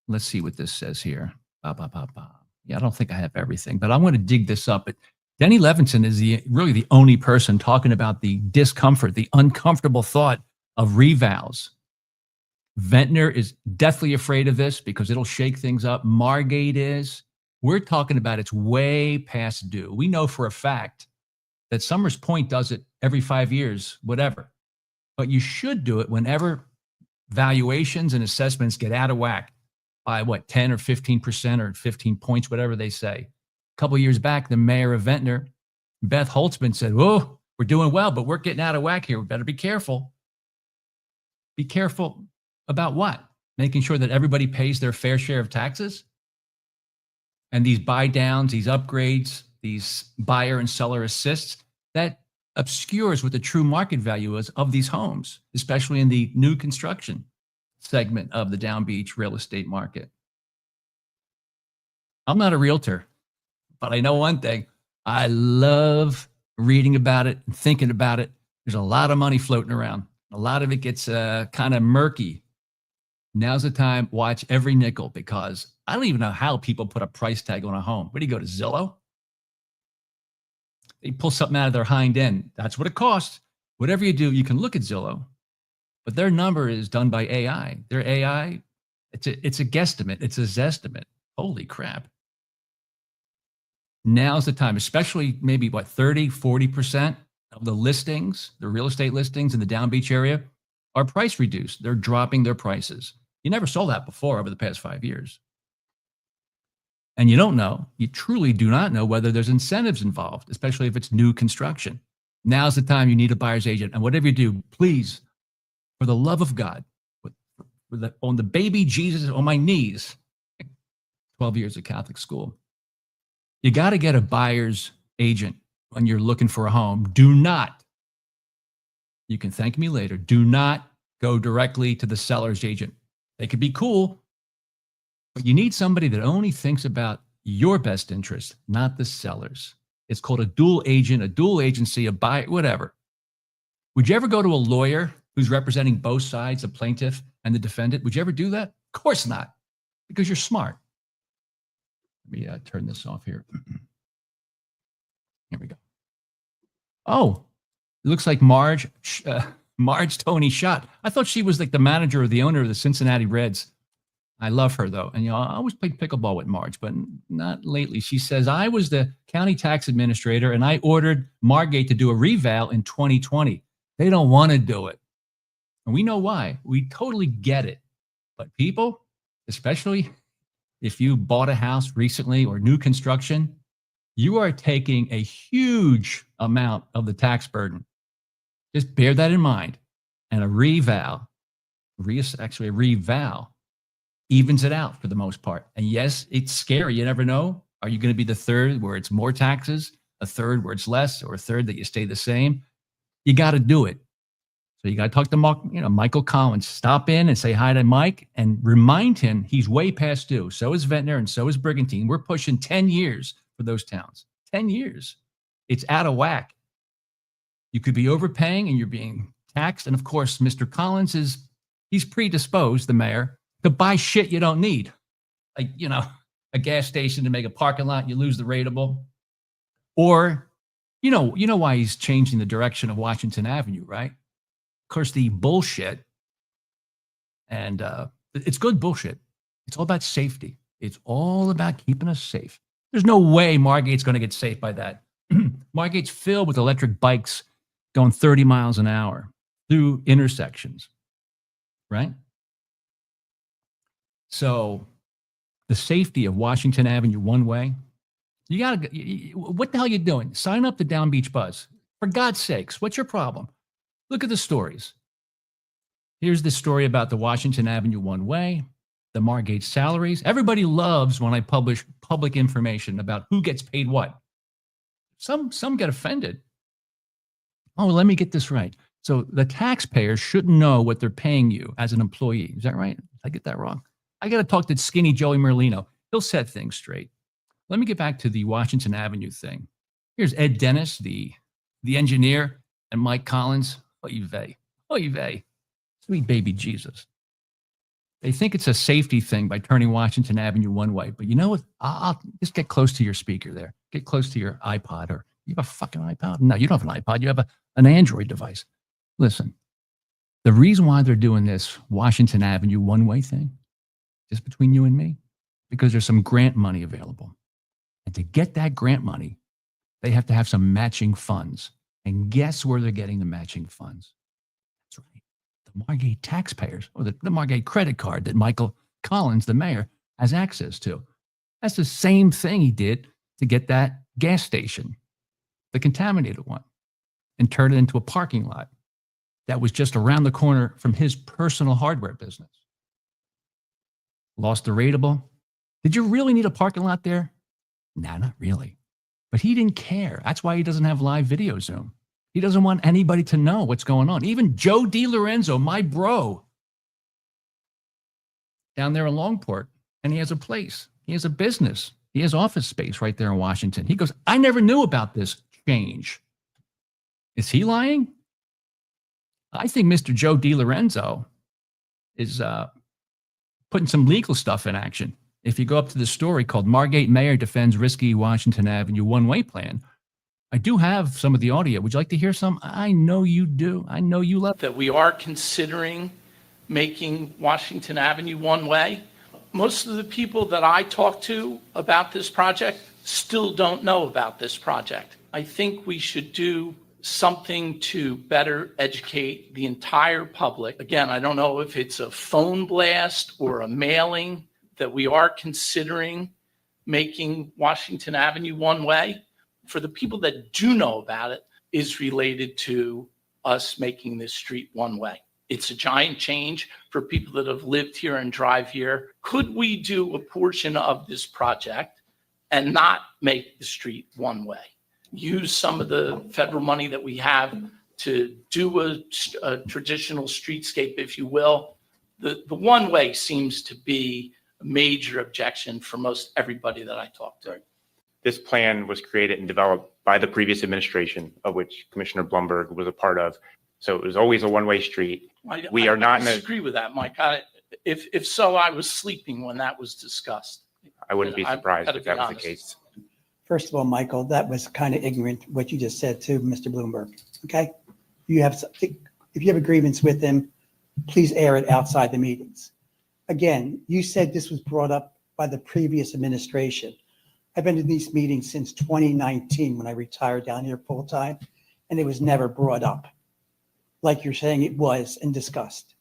Let's see what this says here. Yeah, I don't think I have everything, but I'm going to dig this up. But Denny Levinson is really the only person talking about the discomfort, the uncomfortable thought of revals. Ventnor is deathly afraid of this because it'll shake things up. Margate is. We're talking about it's way past due. We know for a fact that Summers Point does it every 5 years, whatever. But you should do it whenever valuations and assessments get out of whack by 10 or 15% or 15 points, whatever they say. A couple of years back, the mayor of Ventnor, Beth Holtzman, said, "Whoa, we're doing well, but we're getting out of whack here. We better be careful." Be careful about what? Making sure that everybody pays their fair share of taxes? And these buy downs, these upgrades, these buyer and seller assists, that obscures what the true market value is of these homes, especially in the new construction segment of the Down Beach real estate market. I'm not a realtor, but I know one thing. I love reading about it and thinking about it. There's a lot of money floating around. A lot of it gets kind of murky. Now's the time. Watch every nickel, because I don't even know how people put a price tag on a home. Where do you go, to Zillow? They pull something out of their hind end. That's what it costs. Whatever you do, you can look at Zillow, but their number is done by AI. Their AI, it's a guesstimate. It's a zestimate. Holy crap. Now's the time, especially maybe 30, 40% of the listings, the real estate listings in the Down Beach area are price reduced. They're dropping their prices. You never saw that before over the past 5 years. And you don't know, you truly do not know whether there's incentives involved, especially if it's new construction. Now's the time you need a buyer's agent. And whatever you do, please, for the love of God, on the baby Jesus, on my knees, 12 years of Catholic school, you got to get a buyer's agent when you're looking for a home. Do not, you can thank me later, do not go directly to the seller's agent. They could be cool, but you need somebody that only thinks about your best interest, not the seller's. It's called a dual agent, a dual agency, a buyer, whatever. Would you ever go to a lawyer who's representing both sides, the plaintiff and the defendant? Would you ever do that? Of course not, because you're smart. Let me turn this off here. Here we go. Oh, it looks like Marge Tony shot. I thought she was like the manager or the owner of the Cincinnati Reds. I love her though. And I always played pickleball with Marge, but not lately. She says, I was the county tax administrator and I ordered Margate to do a reval in 2020. They don't want to do it. And we know why. We totally get it. But people, especially if you bought a house recently or new construction, you are taking a huge amount of the tax burden. Just bear that in mind. And a reval evens it out for the most part. And yes, it's scary. You never know. Are you going to be the third where it's more taxes, a third where it's less, or a third that you stay the same? You got to do it. So you got to talk to Michael Collins. Stop in and say hi to Mike and remind him he's way past due. So is Ventnor and so is Brigantine. We're pushing 10 years for those towns. 10 years. It's out of whack. You could be overpaying and you're being taxed. And of course, Mr. Collins he's predisposed, the mayor, to buy shit you don't need. Like, a gas station to make a parking lot, you lose the rateable. Or, you know why he's changing the direction of Washington Avenue, right? Of course, the bullshit, and it's good bullshit. It's all about safety. It's all about keeping us safe. There's no way Margate's going to get safe by that. Margate's filled with electric bikes going 30 miles an hour through intersections, right? So the safety of Washington Avenue one way, what the hell are you doing? Sign up to DownbeachBUZZ. For God's sakes, what's your problem? Look at the stories. Here's the story about the Washington Avenue one way, the Margate salaries. Everybody loves when I publish public information about who gets paid what. Some get offended. Oh, let me get this right. So the taxpayers shouldn't know what they're paying you as an employee. Is that right? Did I get that wrong? I got to talk to skinny Joey Merlino. He'll set things straight. Let me get back to the Washington Avenue thing. Here's Ed Dennis, the engineer, and Mike Collins. Oy vey. Oy vey. Sweet baby Jesus. They think it's a safety thing by turning Washington Avenue one way. But you know what? I'll just get close to your speaker there. Get close to your iPod. Or you have a fucking iPod? No, you don't have an iPod. You have an Android device. Listen, the reason why they're doing this Washington Avenue one way thing, just between you and me, because there's some grant money available. And to get that grant money, they have to have some matching funds. And guess where they're getting the matching funds? That's right. The Margate taxpayers, or the Margate credit card that Michael Collins, the mayor, has access to. That's the same thing he did to get that gas station, the contaminated one, and turn it into a parking lot that was just around the corner from his personal hardware business. Lost the rateable. Did you really need a parking lot there? Nah, not really. But he didn't care. That's why he doesn't have live video Zoom. He doesn't want anybody to know what's going on. Even Joe DiLorenzo, my bro, down there in Longport, and he has a place. He has a business. He has office space right there in Washington. He goes, I never knew about this change. Is he lying? I think Mr. Joe DiLorenzo is putting some legal stuff in action. If you go up to the story called Margate Mayor Defends Risky Washington Avenue One-Way Plan, I do have some of the audio. Would you like to hear some? I know you do. I know you love it. That we are considering making Washington Avenue one way. Most of the people that I talk to about this project still don't know about this project. I think we should do something to better educate the entire public. Again, I don't know if it's a phone blast or a mailing, that we are considering making Washington Avenue one way. For the people that do know about it, is related to us making this street one way. It's a giant change for people that have lived here and drive here. Could we do a portion of this project and not make the street one way? Use some of the federal money that we have to do a traditional streetscape, if you will. The one way seems to be a major objection for most everybody that I talk to. This plan was created and developed by the previous administration, of which Commissioner Blumberg was a part of. So it was always a one-way street. I disagree with that, Mike. If so, I was sleeping when that was discussed. I wouldn't be surprised if that was the case. First of all, Michael, that was kind of ignorant, what you just said to Mr. Bloomberg, okay? You have something, if you have a grievance with him, please air it outside the meetings. Again, you said this was brought up by the previous administration. I've been to these meetings since 2019 when I retired down here full-time, and it was never brought up like you're saying it was and discussed,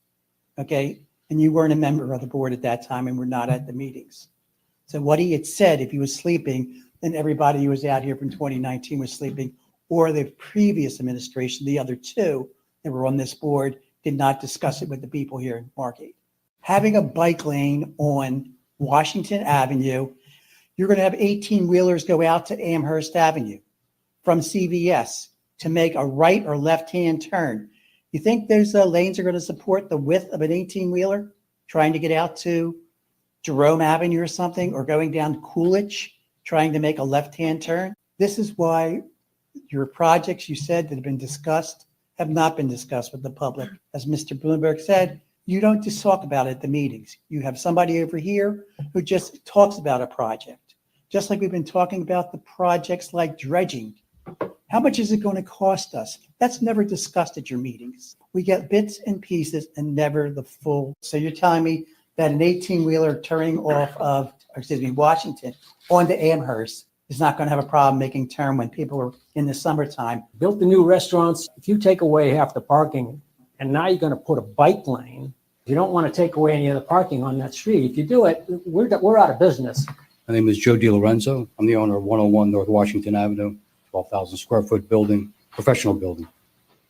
okay? And you weren't a member of the board at that time and were not at the meetings. So what he had said, if he was sleeping, then everybody who was out here from 2019 was sleeping, or the previous administration, the other two that were on this board, did not discuss it with the people here in Margate. Having a bike lane on Washington Avenue, you're going to have 18-wheelers go out to Amherst Avenue from CVS to make a right or left-hand turn. You think those lanes are going to support the width of an 18-wheeler trying to get out to Jerome Avenue or something, or going down Coolidge trying to make a left-hand turn? This is why your projects you said that have been discussed have not been discussed with the public. As Mr. Bloomberg said, you don't just talk about it at the meetings. You have somebody over here who just talks about a project. Just like we've been talking about the projects like dredging. How much is it going to cost us? That's never discussed at your meetings. We get bits and pieces and never the full. So you're telling me that an 18-wheeler turning off of, Washington onto Amherst is not going to have a problem making turn when people are in the summertime? Built the new restaurants. If you take away half the parking and now you're going to put a bike lane, you don't want to take away any of the parking on that street. If you do it, we're out of business. My name is Joe DiLorenzo. I'm the owner of 101 North Washington Avenue, 12,000 square foot building, professional building.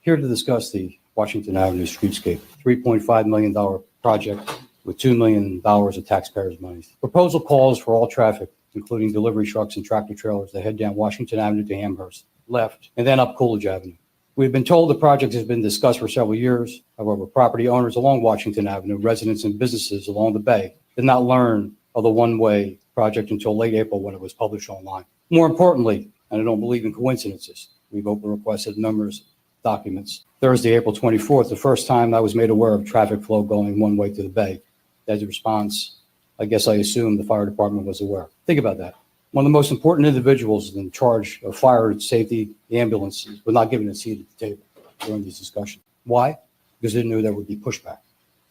Here to discuss the Washington Avenue streetscape, $3.5 million project with $2 million of taxpayers' money. Proposal calls for all traffic, including delivery trucks and tractor trailers, that head down Washington Avenue to Amherst, left, and then up Coolidge Avenue. We've been told the project has been discussed for several years. However, property owners along Washington Avenue, residents and businesses along the bay did not learn of the one-way project until late April when it was published online. More importantly, and I don't believe in coincidences, we've openly requested numerous documents. Thursday, April 24th, the first time I was made aware of traffic flow going one way to the bay. As a response, I guess I assumed the fire department was aware. Think about that. One of the most important individuals in charge of fire safety, the ambulances, was not given a seat at the table during these discussions. Why? Because they knew there would be pushback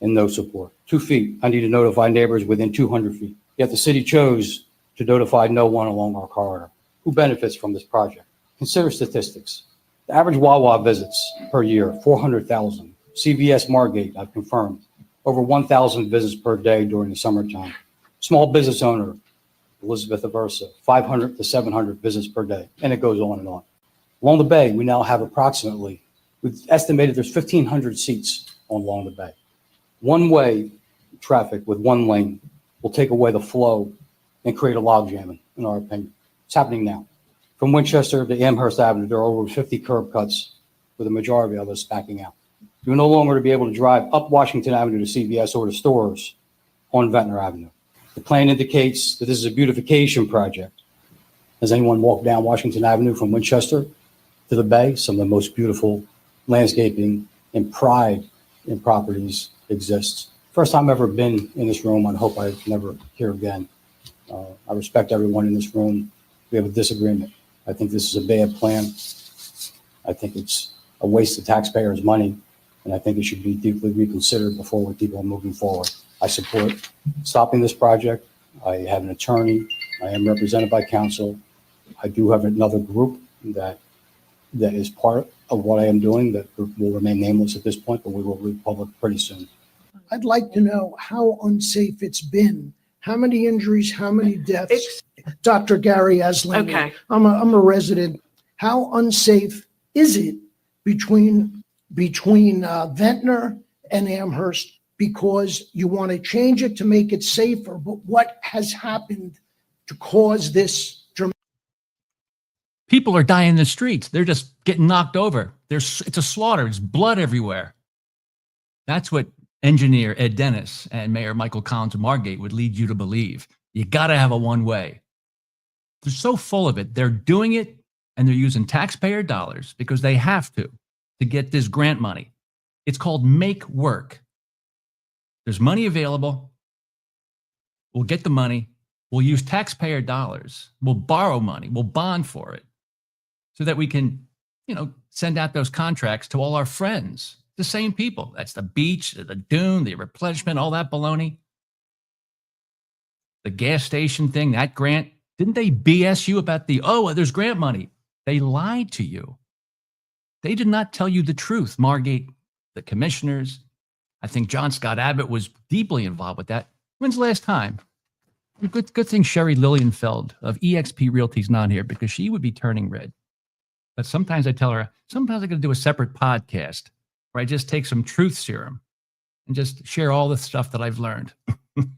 and no support. 2 feet, I need to notify neighbors within 200 feet. Yet the city chose to notify no one along our corridor. Who benefits from this project? Consider statistics. The average Wawa visits per year, 400,000. CVS Margate, I've confirmed, over 1,000 visits per day during the summertime. Small business owner, Elizabeth Aversa, 500 to 700 visits per day, and it goes on and on. Along the bay, we now have approximately, we've estimated there's 1,500 seats along the bay. One-way traffic with one lane will take away the flow and create a log jamming, in our opinion. It's happening now. From Winchester to Amherst Avenue, there are over 50 curb cuts, with a majority of us backing out. You're no longer to be able to drive up Washington Avenue to CVS or to stores on Ventnor Avenue. The plan indicates that this is a beautification project. Has anyone walked down Washington Avenue from Winchester to the bay? Some of the most beautiful landscaping and pride in properties exists. First time I've ever been in this room. I hope I never hear again. I respect everyone in this room. We have a disagreement. I think this is a bad plan. I think it's a waste of taxpayers' money, and I think it should be deeply reconsidered before we keep on moving forward. I support stopping this project. I have an attorney. I am represented by counsel. I do have another group that is part of what I am doing that will remain nameless at this point, but we will be public pretty soon. I'd like to know how unsafe it's been. How many injuries, how many deaths? Dr. Gary Aslan. Okay. I'm a resident. How unsafe is it between Ventnor and Amherst? Because you want to change it to make it safer, but what has happened to cause this dramatic? People are dying in the streets. They're just getting knocked over. It's a slaughter. It's blood everywhere. That's what engineer Ed Dennis and Mayor Michael Collins of Margate would lead you to believe. You got to have a one-way. They're so full of it. They're doing it, and they're using taxpayer dollars because they have to get this grant money. It's called make work. There's money available. We'll get the money. We'll use taxpayer dollars. We'll borrow money. We'll bond for it so that we can, send out those contracts to all our friends, the same people. That's the beach, the dune, the replenishment, all that baloney. The gas station thing, that grant. Didn't they BS you about there's grant money? They lied to you. They did not tell you the truth. Margate, the commissioners, I think John Scott Abbott was deeply involved with that. When's the last time? Good thing Sherry Lilienfeld of eXp Realty's not here because she would be turning red. But sometimes I tell her, sometimes I got to do a separate podcast where I just take some truth serum and just share all the stuff that I've learned.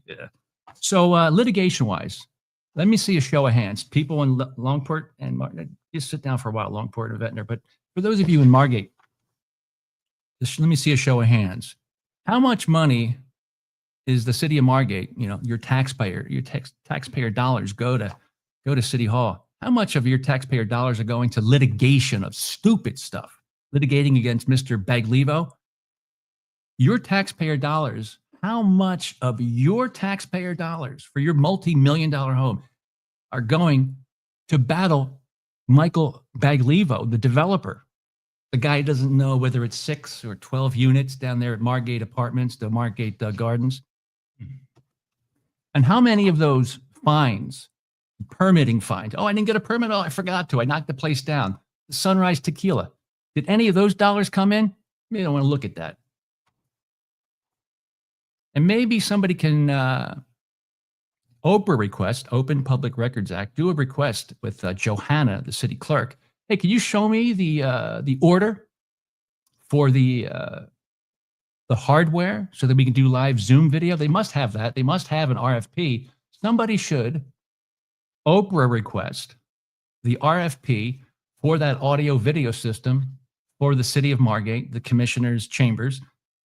Yeah. So litigation-wise, let me see a show of hands. People in Longport and Margate, just sit down for a while, Longport and Ventnor. But for those of you in Margate, just let me see a show of hands. How much money is the city of Margate, your taxpayer dollars go to City Hall? How much of your taxpayer dollars are going to litigation of stupid stuff, litigating against Mr. Baglivo? Your taxpayer dollars, how much of your taxpayer dollars for your multi-million-dollar home are going to battle Michael Baglivo, the developer? The guy doesn't know whether it's 6 or 12 units down there at Margate Apartments, the Margate Gardens. And how many of those fines, permitting fines? Oh, I didn't get a permit. Oh, I forgot to. I knocked the place down. The Sunrise Tequila. Did any of those dollars come in? Maybe I don't want to look at that. And maybe somebody can Oprah request, Open Public Records Act, do a request with Johanna, the city clerk. Hey, can you show me the order for the hardware so that we can do live Zoom video? They must have that. They must have an RFP. Somebody should Oprah request the RFP for that audio video system for the city of Margate, the commissioners' chambers,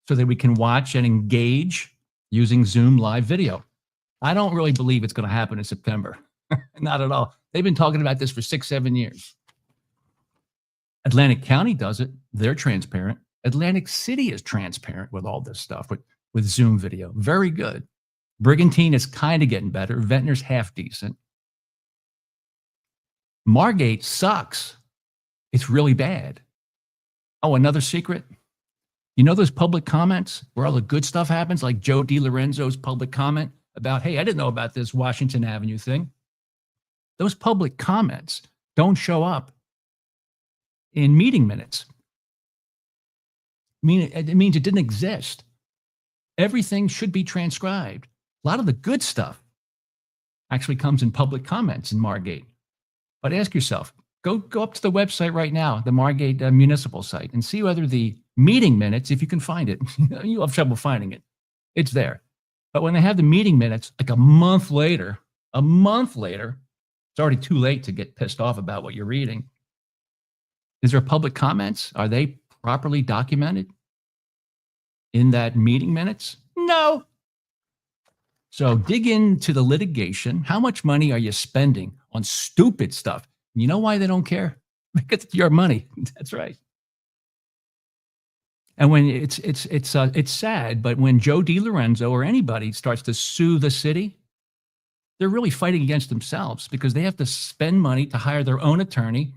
so that we can watch and engage using Zoom live video. I don't really believe it's going to happen in September. Not at all. They've been talking about this for 6-7 years. Atlantic County does it. They're transparent. Atlantic City is transparent with all this stuff, with Zoom video. Very good. Brigantine is kind of getting better. Ventnor's half decent. Margate sucks. It's really bad. Oh, another secret. You know those public comments where all the good stuff happens, like Joe DiLorenzo's public comment about, hey, I didn't know about this Washington Avenue thing. Those public comments don't show up in meeting minutes. It means it didn't exist. Everything should be transcribed. A lot of the good stuff actually comes in public comments in Margate. But ask yourself, go up to the website right now, the Margate municipal site, and see whether the meeting minutes, if you can find it, you'll have trouble finding it. It's there. But when they have the meeting minutes, like a month later, it's already too late to get pissed off about what you're reading. Is there public comments? Are they properly documented in that meeting minutes? No. So dig into the litigation. How much money are you spending on stupid stuff? You know why they don't care? Because it's your money. That's right. And when it's sad, but when Joe DiLorenzo or anybody starts to sue the city, they're really fighting against themselves because they have to spend money to hire their own attorney,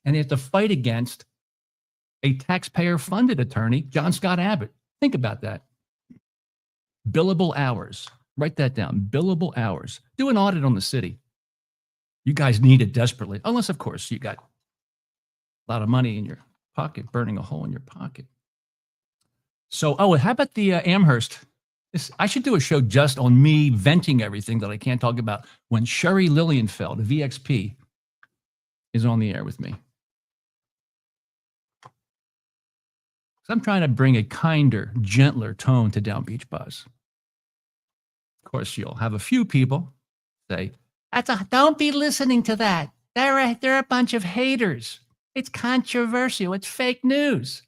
and they have to fight against a taxpayer-funded attorney, John Scott Abbott. Think about that. Billable hours. Write that down. Billable hours. Do an audit on the city. You guys need it desperately, unless, of course, you got a lot of money in your pocket, burning a hole in your pocket. So, oh, how about the Amherst? I should do a show just on me venting everything that I can't talk about when Sherry Lilienfeld, the VXP, is on the air with me. So I'm trying to bring a kinder, gentler tone to Down Beach Buzz. Of course, you'll have a few people say, don't be listening to that. They're a bunch of haters. It's controversial. It's fake news.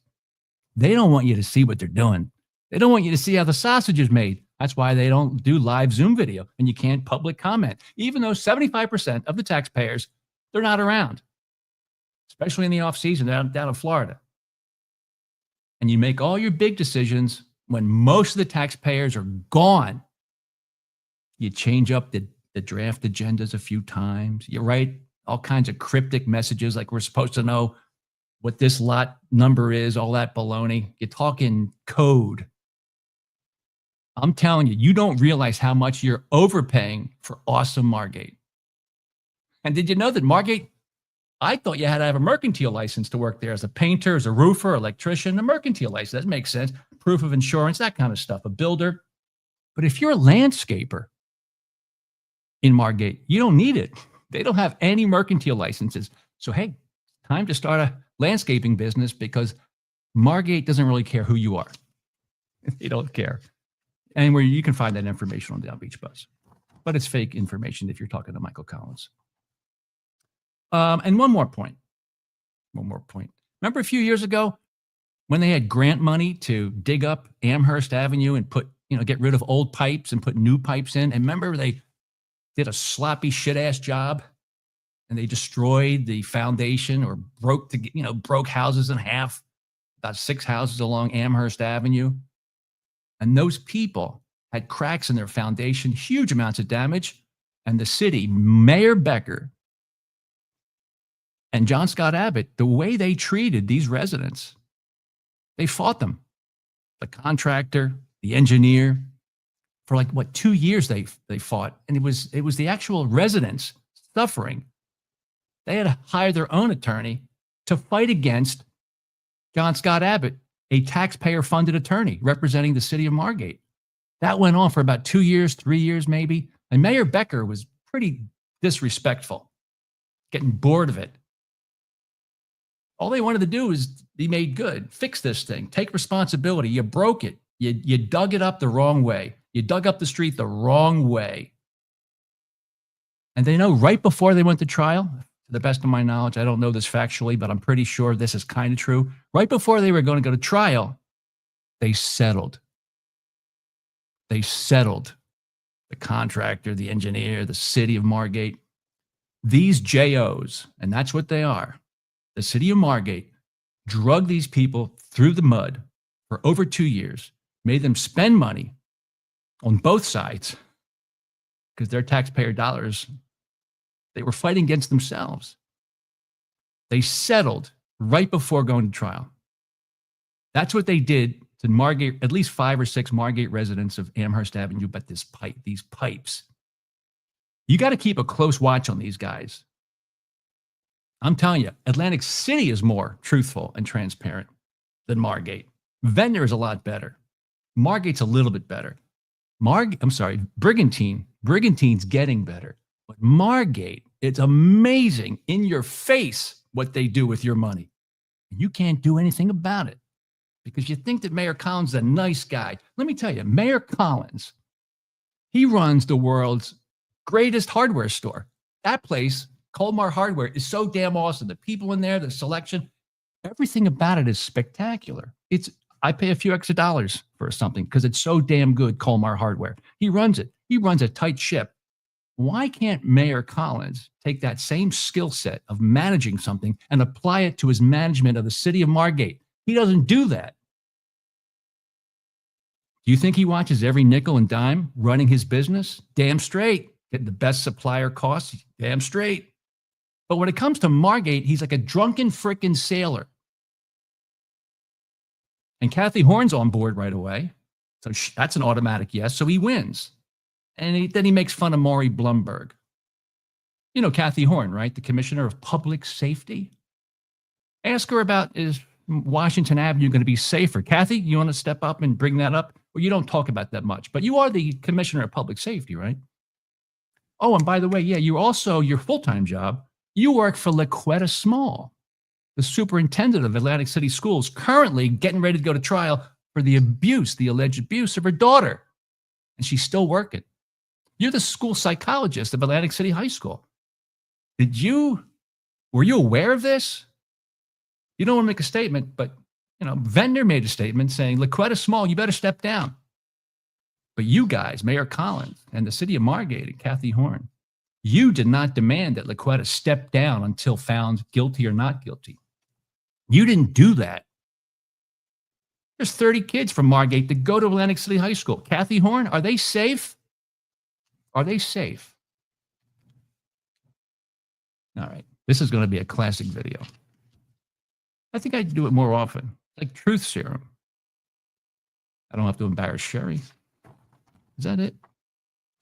They don't want you to see what they're doing. They don't want you to see how the sausage is made. That's why they don't do live Zoom video and you can't public comment, even though 75% of the taxpayers, they're not around, especially in the off season down in Florida. And you make all your big decisions when most of the taxpayers are gone. You change up the draft agendas a few times. You write all kinds of cryptic messages like we're supposed to know what this lot number is, all that baloney. You talk in code. I'm telling you, you don't realize how much you're overpaying for awesome Margate. And did you know that Margate, I thought you had to have a mercantile license to work there as a painter, as a roofer, electrician, a mercantile license. That makes sense. Proof of insurance, that kind of stuff, a builder. But if you're a landscaper in Margate, you don't need it. They don't have any mercantile licenses. So, hey, time to start a landscaping business because Margate doesn't really care who you are. They don't care. And where you can find that information on Down Beach Buzz. But it's fake information if you're talking to Michael Collins. And one more point. Remember a few years ago when they had grant money to dig up Amherst Avenue and get rid of old pipes and put new pipes in? And remember they did a sloppy shit-ass job and they destroyed the foundation or broke houses in half, about 6 houses along Amherst Avenue. And those people had cracks in their foundation, huge amounts of damage. And the city, Mayor Becker and John Scott Abbott, the way they treated these residents, they fought them. The contractor, the engineer, for 2 years they fought. And it was the actual residents suffering. They had to hire their own attorney to fight against John Scott Abbott, a taxpayer-funded attorney representing the city of Margate. That went on for about 2 years, 3 years maybe. And Mayor Becker was pretty disrespectful, getting bored of it. All they wanted to do was be made good, fix this thing, take responsibility. You broke it. You dug it up the wrong way. You dug up the street the wrong way. And they know right before they went to trial, to the best of my knowledge, I don't know this factually, but I'm pretty sure this is kind of true. Right before they were going to go to trial, they settled. They settled. The contractor, the engineer, the city of Margate. These JOs, and that's what they are, the city of Margate, drug these people through the mud for over 2 years, made them spend money on both sides because their taxpayer dollars, they were fighting against themselves. They settled right before going to trial. That's what they did to Margate, at least 5 or 6 Margate residents of Amherst Avenue, but these pipes. You got to keep a close watch on these guys. I'm telling you, Atlantic City is more truthful and transparent than Margate. Ventnor is a lot better. Margate's a little bit better. Brigantine's getting better. But Margate, it's amazing in your face what they do with your money. You can't do anything about it because you think that Mayor Collins is a nice guy. Let me tell you, Mayor Collins, he runs the world's greatest hardware store. That place, Colmar Hardware, is so damn awesome. The people in there, the selection, everything about it is spectacular. I pay a few extra dollars for something because it's so damn good, Colmar Hardware. He runs it. He runs a tight ship. Why can't Mayor Collins take that same skill set of managing something and apply it to his management of the city of Margate? He doesn't do that. Do you think he watches every nickel and dime running his business? Damn straight. Getting the best supplier costs? Damn straight. But when it comes to Margate, he's like a drunken frickin' sailor. And Kathy Horn's on board right away. So that's an automatic yes. So he wins. And then he makes fun of Maury Blumberg. You know Kathy Horn, right? The Commissioner of Public Safety. Ask her about Washington Avenue going to be safer? Kathy, you want to step up and bring that up? Well, you don't talk about that much, but you are the Commissioner of Public Safety, right? Oh, and by the way, yeah, you also, your full-time job, you work for Laquetta Small, the superintendent of Atlantic City Schools, currently getting ready to go to trial for the alleged abuse of her daughter. And she's still working. You're the school psychologist of Atlantic City High School. Were you aware of this? You don't want to make a statement, but Ventnor made a statement saying, Laquetta Small, you better step down. But you guys, Mayor Collins and the city of Margate and Kathy Horn, you did not demand that Laquetta step down until found guilty or not guilty. You didn't do that. There's 30 kids from Margate that go to Atlantic City High School. Kathy Horn, are they safe? Are they safe? All right. This is going to be a classic video. I think I'd do it more often, like truth serum. I don't have to embarrass Sherry. Is that it?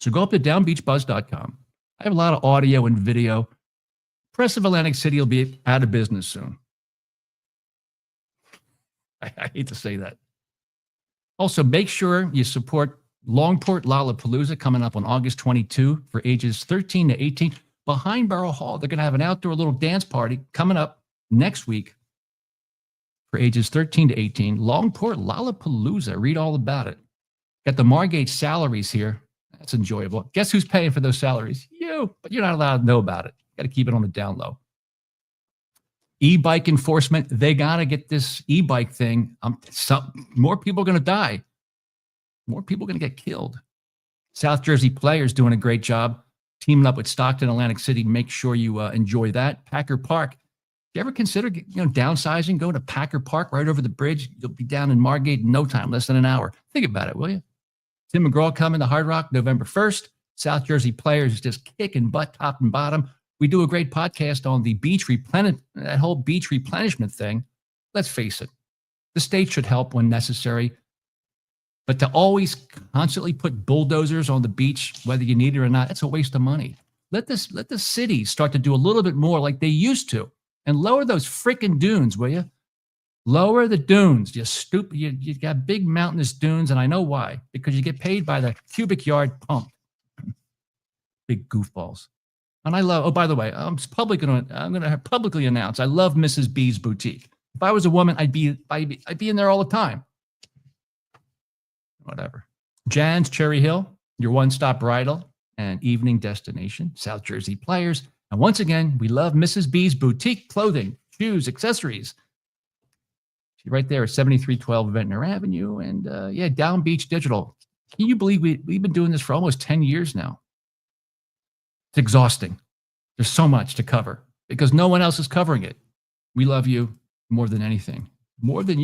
So go up to DownbeachBUZZ.com. I have a lot of audio and video. Press of Atlantic City will be out of business soon. I hate to say that. Also, make sure you support Longport Lollapalooza coming up on August 22 for ages 13 to 18. Behind Borough Hall, they're going to have an outdoor little dance party coming up next week for ages 13 to 18. Longport Lollapalooza. Read all about it. Got the Margate salaries here. That's enjoyable. Guess who's paying for those salaries? You, but you're not allowed to know about it. Got to keep it on the down low. E-bike enforcement, they got to get this e-bike thing. More people are going to die. More people are going to get killed. South Jersey Players doing a great job teaming up with Stockton, Atlantic City. Make sure you enjoy that. Packer Park. You ever consider downsizing, going to Packer Park right over the bridge? You'll be down in Margate in no time, less than an hour. Think about it, will you? Tim McGraw coming to Hard Rock November 1st. South Jersey Players is just kicking butt top and bottom. We do a great podcast on the beach that whole beach replenishment thing. Let's face it, the state should help when necessary. But to always constantly put bulldozers on the beach, whether you need it or not, it's a waste of money. Let the cities start to do a little bit more like they used to and lower those freaking dunes, will you? Lower the dunes. You're stupid. You got big mountainous dunes, and I know why. Because you get paid by the cubic yard pump. Big goofballs. And I love, oh, by the way, I'm going to publicly announce I love Mrs. B's Boutique. If I was a woman, I'd be in there all the time. Whatever. Jan's Cherry Hill, your one-stop bridal and evening destination, South Jersey Players. And once again, we love Mrs. B's Boutique clothing, shoes, accessories. She's right there at 7312 Ventnor Avenue. And Down Beach Digital. Can you believe we've been doing this for almost 10 years now? It's exhausting. There's so much to cover because no one else is covering it. We love you more than anything. More than